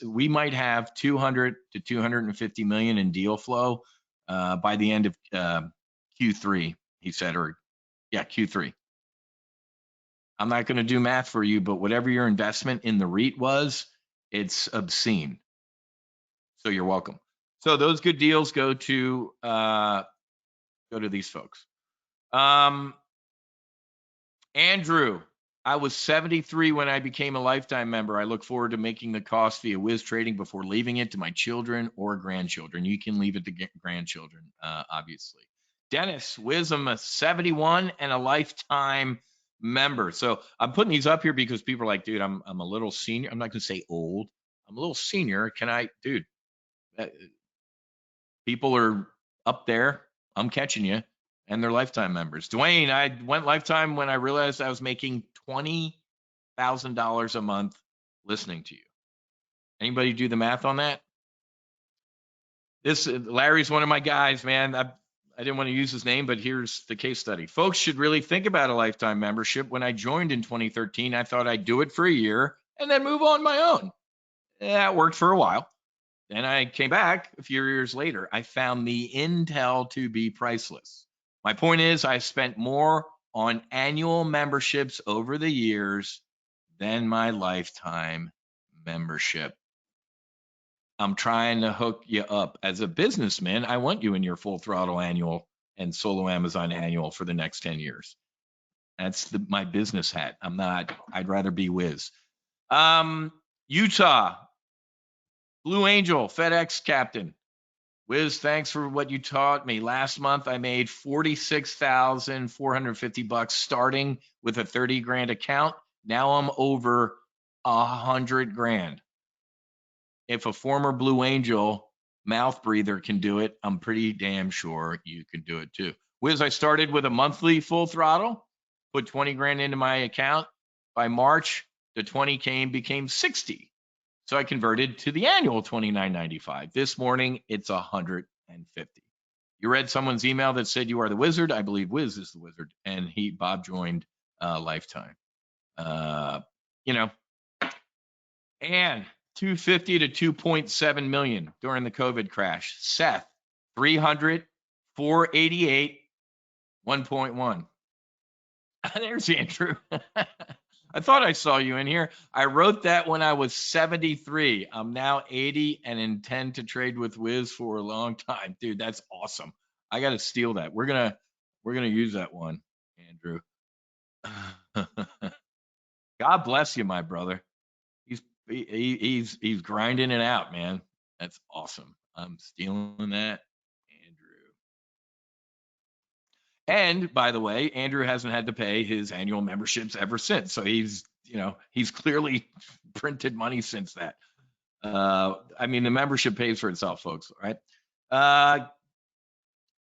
Speaker 1: We might have 200 to 250 million in deal flow by the end of Q3, he said, or yeah, Q3. I'm not going to do math for you, but whatever your investment in the REIT was, it's obscene. So you're welcome. So those good deals go to these folks. Andrew, I was 73 when I became a lifetime member. I look forward to making the cost via Wiz Trading before leaving it to my children or grandchildren. You can leave it to grandchildren, obviously. Dennis, Wiz, I'm a 71 and a lifetime member. So I'm putting these up here because people are like, dude, I'm a little senior. I'm not going to say old. I'm a little senior. Can I, dude? People are up there. I'm catching you. And they're lifetime members. Dwayne, I went lifetime when I realized I was making $20,000 a month listening to you. Anybody do the math on that? Larry's one of my guys, man. I didn't want to use his name, but here's the case study. Folks should really think about a lifetime membership. When I joined in 2013, I thought I'd do it for a year and then move on my own. That worked for a while. Then I came back a few years later. I found the intel to be priceless. My point is, I spent more on annual memberships over the years than my lifetime membership. I'm trying to hook you up. As a businessman, I want you in your Full Throttle annual and Solo Amazon annual for the next 10 years. That's my business hat. I'd rather be Wiz. Utah, Blue Angel, FedEx captain. Wiz, thanks for what you taught me. Last month, I made $46,450 starting with a 30 grand account. Now I'm over 100 grand. If a former Blue Angel mouth breather can do it, I'm pretty damn sure you can do it too. Wiz, I started with a monthly Full Throttle, put 20 grand into my account. By March, the 20 became 60. So I converted to the annual $29.95. This morning, it's 150. You read someone's email that said you are the wizard. I believe Wiz is the wizard, and Bob joined lifetime. And 250 to 2.7 million during the COVID crash. Seth, 300, 488, 1.1. There's Andrew. I thought I saw you in here. I wrote that when I was 73. I'm now 80 and intend to trade with Wiz for a long time. Dude, that's awesome. I got to steal that. We're going to use that one, Andrew. God bless you, my brother. He's grinding it out, man. That's awesome. I'm stealing that, Andrew. And by the way, Andrew hasn't had to pay his annual memberships ever since. So he's clearly printed money since that. The membership pays for itself, folks. Right? Got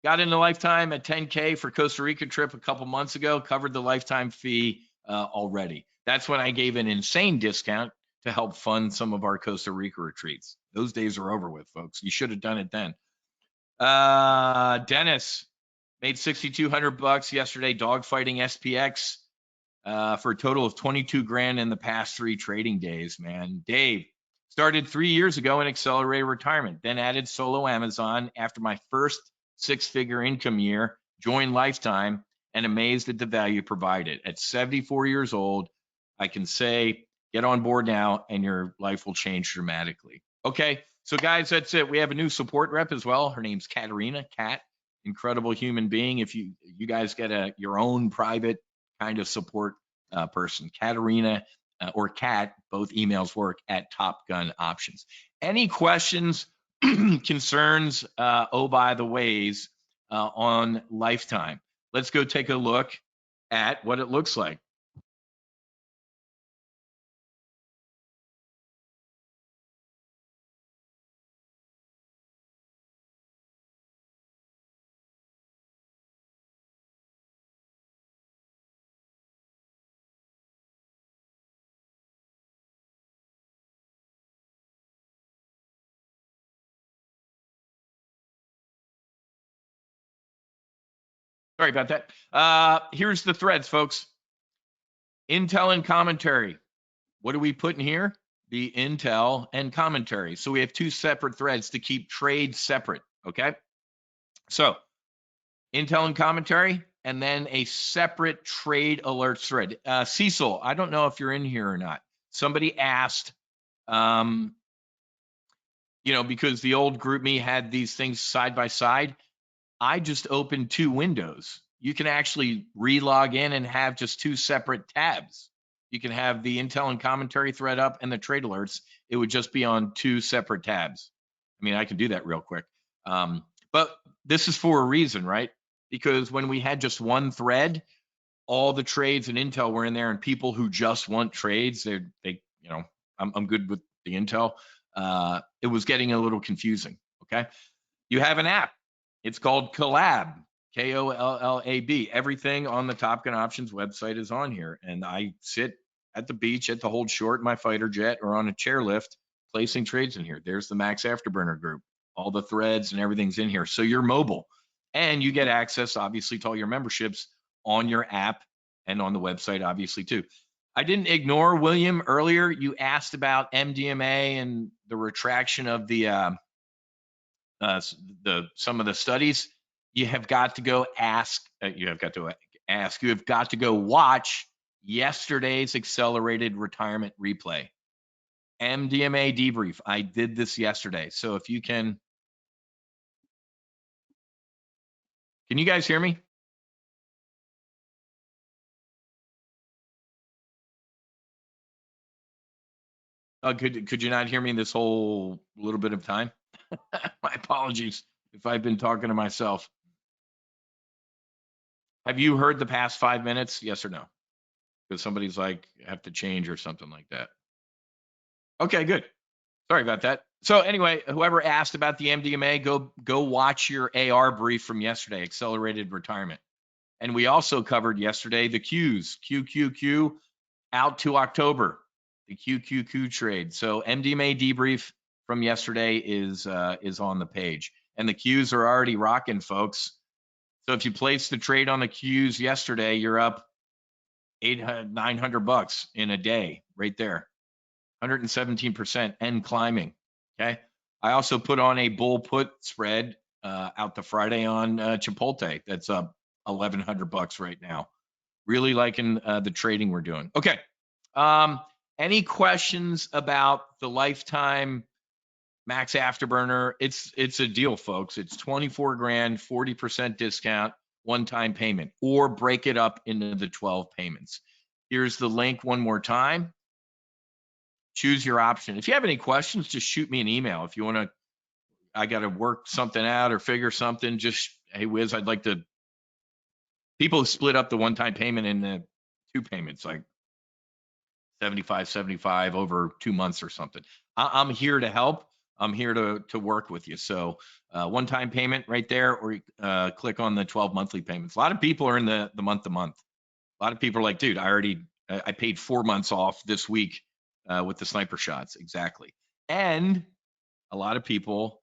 Speaker 1: into lifetime at 10K for Costa Rica trip a couple months ago. Covered the lifetime fee already. That's when I gave an insane discount to help fund some of our Costa Rica retreats. Those days are over with, folks. You should have done it then. Dennis made $6,200 yesterday dogfighting SPX for a total of 22 grand in the past 3 trading days, man. Dave started 3 years ago in accelerated retirement, then added Solo Amazon after my first 6-figure income year, joined lifetime, and amazed at the value provided. At 74 years old, I can say, get on board now and your life will change dramatically. Okay, so guys, that's it. We have a new support rep as well. Her name's Katerina. Kat, incredible human being. If you guys get your own private kind of support person, Katerina or Kat, both emails work at Top Gun Options. Any questions, concerns, oh, by the ways, on Lifetime? Let's go take a look at what it looks like. Sorry about that. Here's the threads, folks. Intel and commentary. What are we putting here? The Intel and commentary. So we have two separate threads to keep trades separate, okay? So Intel and commentary, and then a separate trade alerts thread. Cecil, I don't know if you're in here or not. Somebody asked, because the old GroupMe had these things side by side. I just opened two windows. You can actually re-log in and have just two separate tabs. You can have the Intel and commentary thread up and the trade alerts. It would just be on two separate tabs. I mean, I can do that real quick. But this is for a reason, right? Because when we had just one thread, all the trades and Intel were in there, and people who just want trades, I'm good with the Intel. It was getting a little confusing, okay? You have an app. It's called Collab, Kollab. Everything on the Top Gun Options website is on here. And I sit at the beach at the hold short in my fighter jet or on a chairlift placing trades in here. There's the Max Afterburner group. All the threads and everything's in here. So you're mobile. And you get access, obviously, to all your memberships on your app and on the website, obviously, too. I didn't ignore, William, earlier. You asked about MDMA and the retraction of some of the studies. You have got to go ask. You have got to go watch yesterday's accelerated retirement replay, MDMA debrief. I did this yesterday, so if you can you guys hear me? Could you not hear me this whole little bit of time? My apologies if I've been talking to myself. Have you heard the past 5 minutes? Yes or no? Because somebody's like, have to change or something like that. Okay, good. Sorry about that. So anyway, whoever asked about the MDMA, go watch your AR brief from yesterday, accelerated retirement. And we also covered yesterday the Qs, QQQ out to October, the QQQ trade. So MDMA debrief from yesterday is on the page. And the Qs are already rocking, folks. So if you placed the trade on the Qs yesterday, you're up $900 in a day right there. 117% and climbing. Okay. I also put on a bull put spread out the Friday on Chipotle. That's up $1,100 right now. Really liking the trading we're doing. Okay. Any questions about the Lifetime Max Afterburner? It's a deal, folks. It's 24 grand, 40% discount, one-time payment, or break it up into the 12 payments. Here's the link one more time. Choose your option. If you have any questions, just shoot me an email. If you want to, I got to work something out or figure something, just, hey, Wiz, I'd like to. People split up the one-time payment into two payments, like 75 over 2 months or something. I'm here to help. I'm here to work with you. So one-time payment right there, or click on the 12 monthly payments. A lot of people are in the month to month. A lot of people are like, dude, I paid 4 months off this week with the sniper shots. Exactly. And a lot of people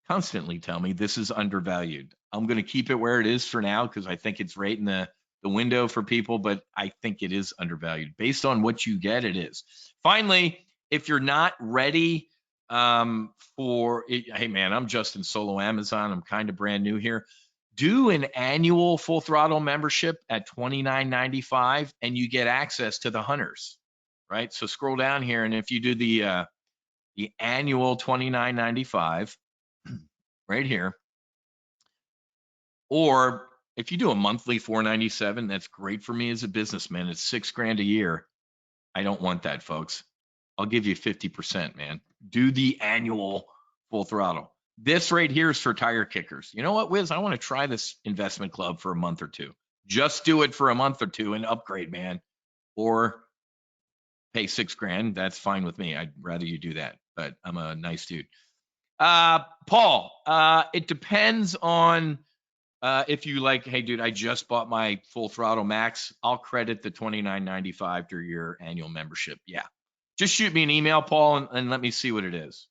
Speaker 1: constantly tell me this is undervalued. I'm going to keep it where it is for now because I think it's right in the window for people, but I think it is undervalued. Based on what you get, it is. Finally, if you're not ready hey man, I'm Justin Solo Amazon. I'm kind of brand new here. Do an annual full throttle membership at $29.95 and you get access to the hunters. right? So scroll down here, and if you do the annual $29.95 right here, or if you do a monthly $497, that's great for me as a businessman. It's $6,000 a year. I don't want that, folks. I'll give you 50%, man. Do the annual full throttle. This right here is for tire kickers. You know what, Wiz? I want to try this investment club for a month or two. Just do it for a month or two and upgrade, man. Or pay $6,000. That's fine with me. I'd rather you do that, but I'm a nice dude. Paul, it depends on if you like, hey, dude, I just bought my full throttle max. I'll credit the $29.95 to your annual membership. Yeah. Just shoot me an email, Paul, and let me see what it is.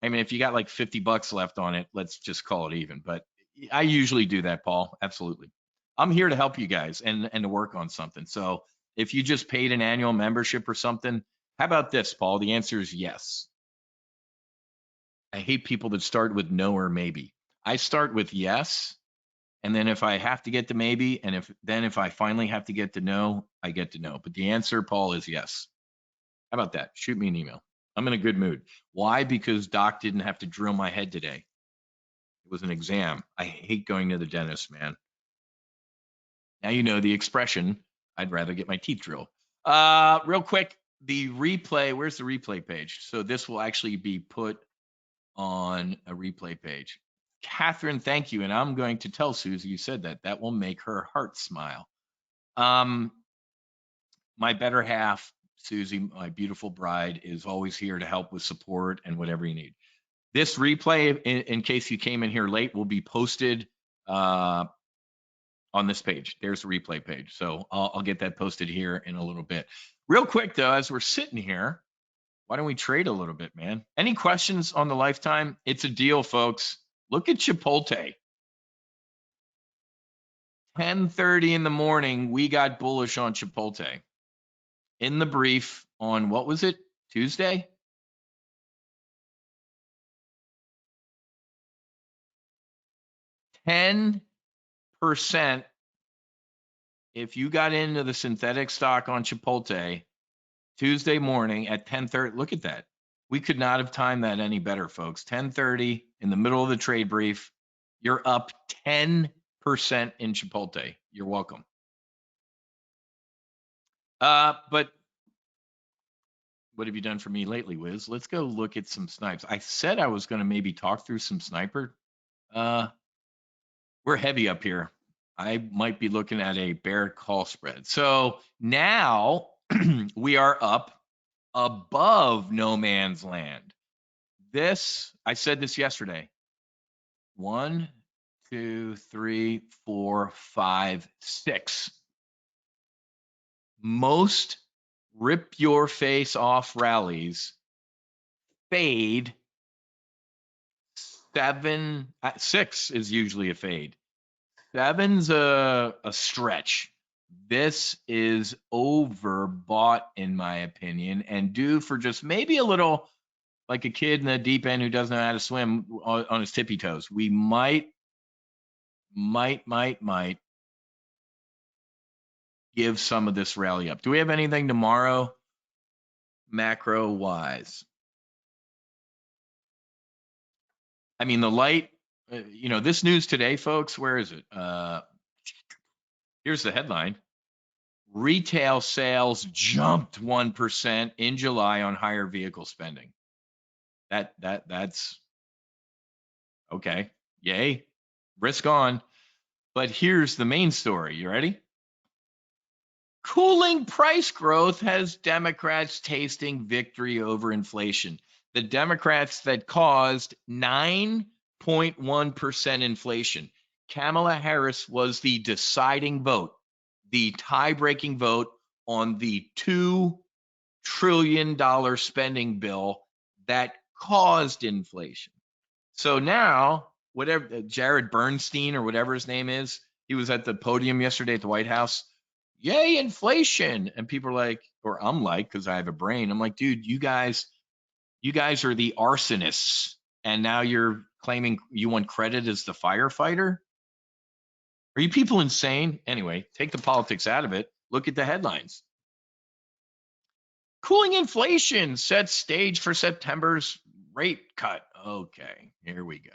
Speaker 1: I mean, if you got like $50 left on it, let's just call it even. But I usually do that, Paul. Absolutely. I'm here to help you guys and to work on something. So if you just paid an annual membership or something, how about this, Paul? The answer is yes. I hate people that start with no or maybe. I start with yes. And then if I have to get to maybe, and if I finally have to get to no, I get to no. But the answer, Paul, is yes. How about that? Shoot me an email. I'm in a good mood. Why? Because Doc didn't have to drill my head today. It was an exam. I hate going to the dentist, man. Now you know the expression, I'd rather get my teeth drilled. Real quick, the replay, where's the replay page? So this will actually be put on a replay page. Catherine, thank you. And I'm going to tell Susie you said that. That will make her heart smile. My better half, Susie, my beautiful bride, is always here to help with support and whatever you need. This replay, in case you came in here late, will be posted on this page. There's the replay page. So I'll get that posted here in a little bit. Real quick, though, as we're sitting here, why don't we trade a little bit, man? Any questions on the Lifetime? It's a deal, folks. Look at Chipotle. 10:30 in the morning, we got bullish on Chipotle. In the brief on, what was it, Tuesday? %10 if you got into the synthetic stock on Chipotle Tuesday morning at 10:30. Look at that. We could not have timed that any better, folks. 10:30 in the middle of the trade brief. You're up 10% in Chipotle. You're welcome. But what have you done for me lately, Wiz? Let's go look at some snipes. I said I was going to maybe talk through some sniper. We're heavy up here. I might be looking at a bear call spread. So now we are up above no man's land. This, I said this yesterday. 1, 2, 3, 4, 5, 6. Most rip your face off rallies fade 7, 6 is usually a fade. 7's a stretch. This is overbought, in my opinion, and due for just maybe a little, like a kid in the deep end who doesn't know how to swim on his tippy toes. We might give some of this rally up. Do we have anything tomorrow, macro wise? I mean, the light, this news today, folks, where is it? Here's the headline. Retail sales jumped 1% in July on higher vehicle spending. That's okay. Yay. Risk on. But here's the main story. You ready? Cooling price growth has Democrats tasting victory over inflation. The Democrats that caused 9.1% inflation. Kamala Harris was the deciding vote, the tie-breaking vote on the $2 trillion spending bill that caused inflation. So now, whatever Jared Bernstein or whatever his name is, he was at the podium yesterday at the White House. Yay, inflation. And people are like, or I'm like, because I have a brain, I'm like, dude, you guys are the arsonists. And now you're claiming you want credit as the firefighter? Are you people insane? Anyway, take the politics out of it. Look at the headlines. Cooling inflation sets stage for September's rate cut. Okay, here we go.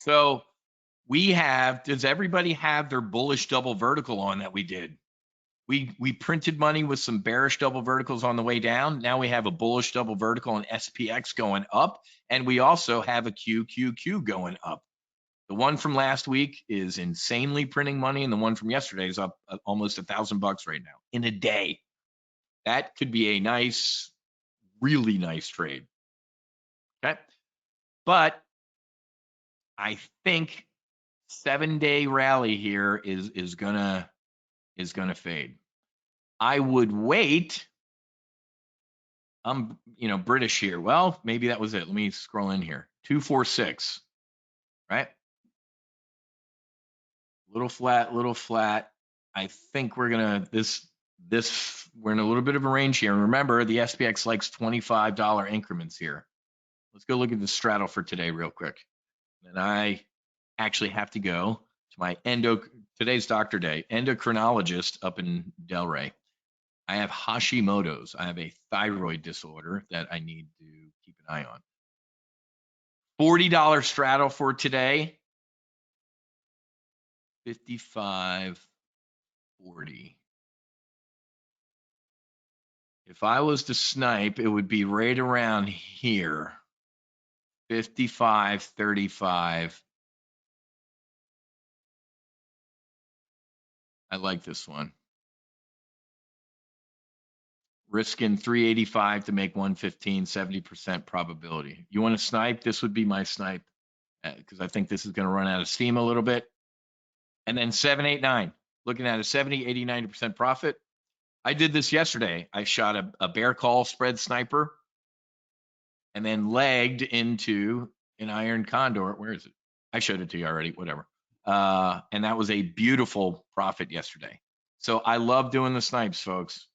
Speaker 1: So we have, does everybody have their bullish double vertical on that we did? We printed money with some bearish double verticals on the way down. Now we have a bullish double vertical and SPX going up, and we also have a QQQ going up. The one from last week is insanely printing money, and the one from yesterday is up almost $1,000 right now in a day. That could be a nice, really nice trade. Okay, but I think 7-day rally here is gonna fade. I would wait. I'm British here. Well, maybe that was it. Let me scroll in here. 246, right? Little flat. I think we're gonna we're in a little bit of a range here. And remember, the SPX likes $25 increments here. Let's go look at the straddle for today real quick. And I actually have to go to my today's doctor day, endocrinologist up in Delray. I have Hashimoto's. I have a thyroid disorder that I need to keep an eye on. $40 straddle for today. 55.40. If I was to snipe, it would be right around here. 55.35. I like this one. Risking 385 to make 115, 70% probability. You want to snipe? This would be my snipe because I think this is going to run out of steam a little bit. And then 789, looking at a 70, 80, 90% profit. I did this yesterday. I shot a bear call spread sniper and then legged into an iron condor. Where is it? I showed it to you already, whatever. And that was a beautiful profit yesterday. So I love doing the snipes, folks.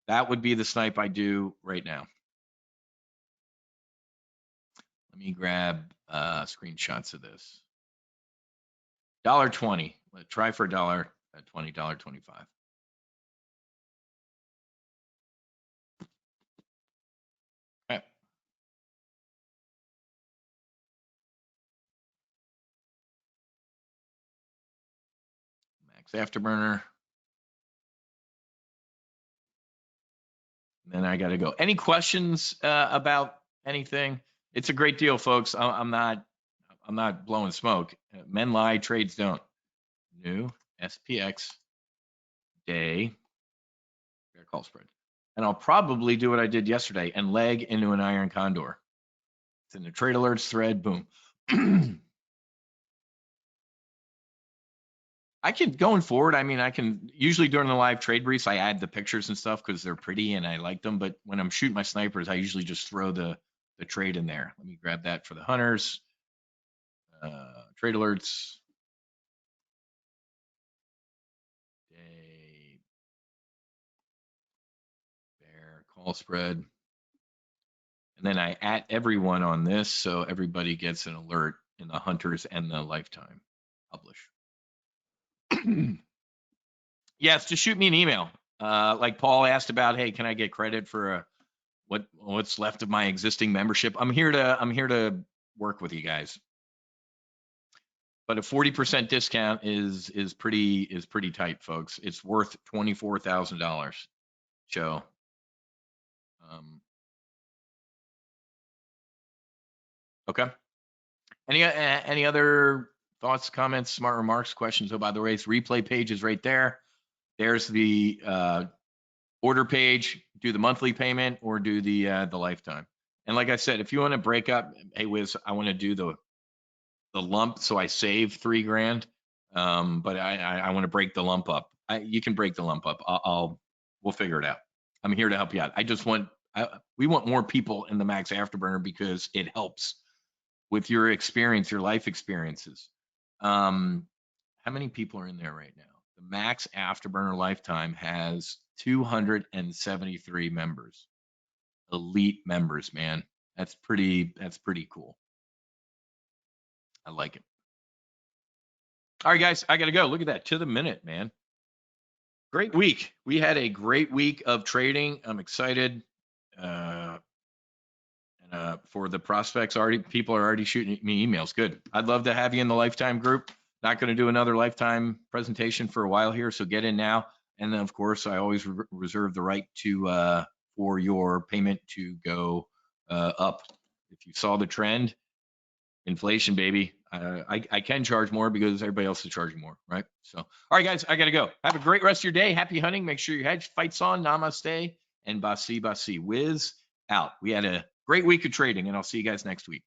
Speaker 1: That would be the snipe I do right now. Let me grab screenshots of this. $1.20. Let's try for $1 at $20, $1.25. Okay. Max Afterburner. And then I got to go. Any questions about anything? It's a great deal, folks. I'm not blowing smoke. Men lie, trades don't. New SPX day bear call spread. And I'll probably do what I did yesterday and leg into an iron condor. It's in the trade alerts thread. Boom. I can, going forward, I mean, I can usually during the live trade briefs, I add the pictures and stuff because they're pretty and I like them. But when I'm shooting my snipers, I usually just throw the trade in there. Let me grab that for the hunters. Trade alerts. Day bear call spread. And then I at everyone on this so everybody gets an alert in the hunters and the lifetime publish. Yes, just shoot me an email. Like Paul asked about, hey, can I get credit for what's left of my existing membership? I'm here to work with you guys. But a 40% discount is pretty tight, folks. It's worth $24,000. So okay. Any other thoughts, comments, smart remarks, questions about the race? Replay page is right there. There's the order page. Do the monthly payment or do the lifetime. And like I said, if you want to break up, hey Wiz, I want to do the lump so I save $3,000. But I want to break the lump up. You can break the lump up. We'll figure it out. I'm here to help you out. We want more people in the Max Afterburner because it helps with your experience, your life experiences. How many people are in there right now? The Max Afterburner Lifetime has 273 members. Elite members, man. That's pretty cool. I like it. All right, guys, I got to go. Look at that, to the minute, man. Great week. We had a great week of trading. I'm excited. For the prospects, people are already shooting me emails. Good. I'd love to have you in the lifetime group. Not going to do another lifetime presentation for a while here, so get in now. And then, of course, I always reserve the right to for your payment to go up. If you saw the trend, inflation, baby. I can charge more because everybody else is charging more, right? So, all right, guys, I got to go. Have a great rest of your day. Happy hunting. Make sure your hedge fights on. Namaste and basi basi. Wiz out. We had a great week of trading, and I'll see you guys next week.